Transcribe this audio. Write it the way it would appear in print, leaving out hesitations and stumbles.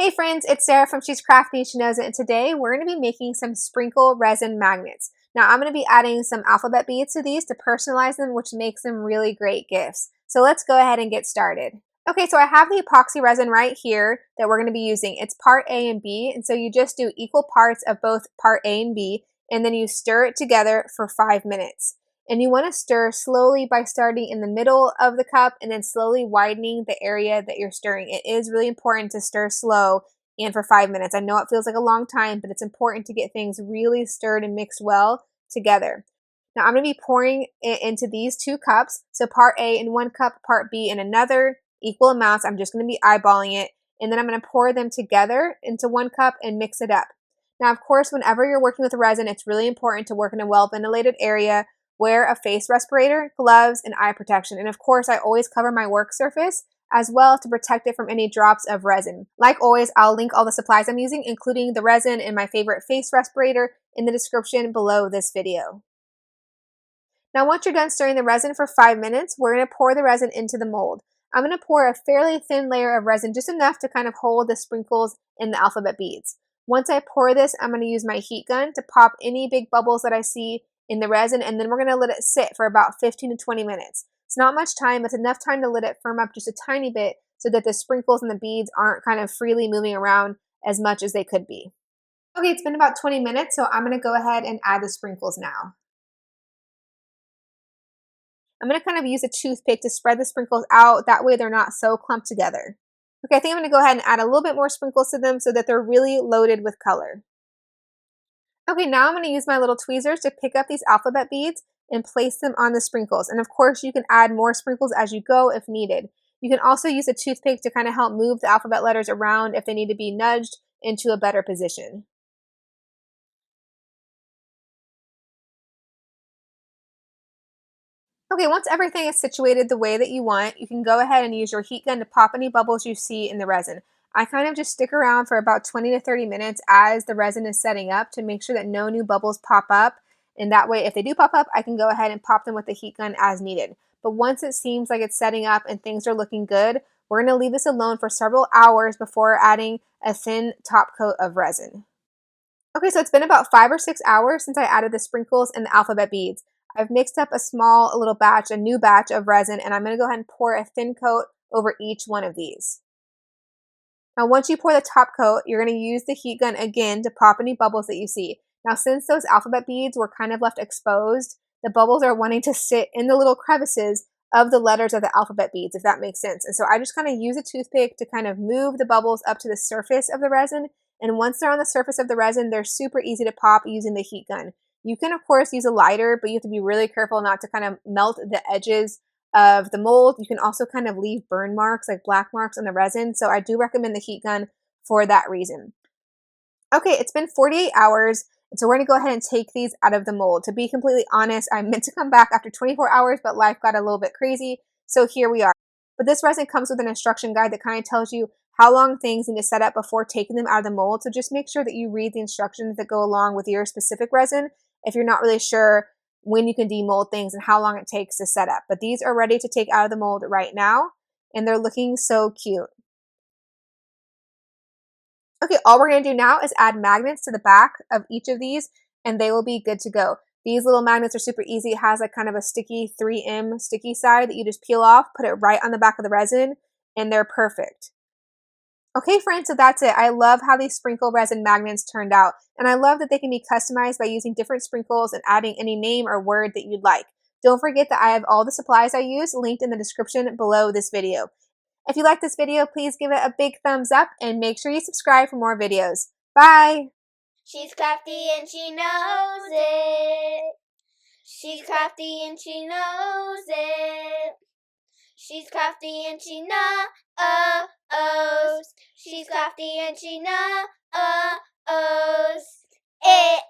Hey friends, it's Sarah from She's Crafty, She Knows It, and today we're going to be making some sprinkle resin magnets. Now I'm going to be adding some alphabet beads to these to personalize them, which makes them really great gifts. So let's go ahead and get started. Okay, so I have the epoxy resin right here that we're going to be using. It's part A and B, and so you just do equal parts of both part A and B, and then you stir it together for 5 minutes. And you want to stir slowly by starting in the middle of the cup and then slowly widening the area that you're stirring. It is really important to stir slow and for 5 minutes. I know it feels like a long time, but it's important to get things really stirred and mixed well together. Now I'm going to be pouring it into these 2 cups. So part A in 1 cup, part B in another, equal amounts. I'm just going to be eyeballing it. And then I'm going to pour them together into 1 cup and mix it up. Now, of course, whenever you're working with resin, it's really important to work in a well-ventilated area. Wear a face respirator, gloves, and eye protection. And of course, I always cover my work surface as well to protect it from any drops of resin. Like always, I'll link all the supplies I'm using, including the resin and my favorite face respirator, in the description below this video. Now, once you're done stirring the resin for 5 minutes, we're going to pour the resin into the mold. I'm going to pour a fairly thin layer of resin, just enough to kind of hold the sprinkles and the alphabet beads. Once I pour this, I'm going to use my heat gun to pop any big bubbles that I see in the resin, and then we're going to let it sit for about 15 to 20 minutes. It's not much time, it's enough time to let it firm up just a tiny bit so that the sprinkles and the beads aren't kind of freely moving around as much as they could be. Okay, it's been about 20 minutes, so I'm going to go ahead and add the sprinkles now. I'm going to kind of use a toothpick to spread the sprinkles out, that way they're not so clumped together. Okay, I think I'm going to go ahead and add a little bit more sprinkles to them so that they're really loaded with color. Okay, now I'm going to use my little tweezers to pick up these alphabet beads and place them on the sprinkles. And of course, you can add more sprinkles as you go if needed. You can also use a toothpick to kind of help move the alphabet letters around if they need to be nudged into a better position. Okay, once everything is situated the way that you want, you can go ahead and use your heat gun to pop any bubbles you see in the resin. I kind of just stick around for about 20 to 30 minutes as the resin is setting up to make sure that no new bubbles pop up. And that way, if they do pop up, I can go ahead and pop them with the heat gun as needed. But once it seems like it's setting up and things are looking good, we're going to leave this alone for several hours before adding a thin top coat of resin. Okay, so it's been about 5 or 6 hours since I added the sprinkles and the alphabet beads. I've mixed up a new batch of resin, and I'm going to go ahead and pour a thin coat over each one of these. Now, once you pour the top coat, you're going to use the heat gun again to pop any bubbles that you see. Now, since those alphabet beads were kind of left exposed, the bubbles are wanting to sit in the little crevices of the letters of the alphabet beads, if that makes sense. And so I just kind of use a toothpick to kind of move the bubbles up to the surface of the resin. And once they're on the surface of the resin, they're super easy to pop using the heat gun. You can, of course, use a lighter, but you have to be really careful not to kind of melt the edges of the mold. You can also kind of leave burn marks, like black marks on the resin. So I do recommend the heat gun for that reason. Okay, it's been 48 hours. And so we're going to go ahead and take these out of the mold. To be completely honest, I meant to come back after 24 hours, but life got a little bit crazy. So here we are. But this resin comes with an instruction guide that kind of tells you how long things need to set up before taking them out of the mold. So just make sure that you read the instructions that go along with your specific resin if you're not really sure when you can demold things and how long it takes to set up. But these are ready to take out of the mold right now, and they're looking so cute. Okay, all we're going to do now is add magnets to the back of each of these, and they will be good to go. These little magnets are super easy. It has like kind of a sticky 3M sticky side that you just peel off, put it right on the back of the resin, and they're perfect. Okay, friends, so that's it. I love how these sprinkle resin magnets turned out, and I love that they can be customized by using different sprinkles and adding any name or word that you'd like. Don't forget that I have all the supplies I use linked in the description below this video. If you like this video, please give it a big thumbs up and make sure you subscribe for more videos. Bye! She's crafty and she knows it. She's crafty and she knows it. She's crafty and she knows. She's crafty and she knows it.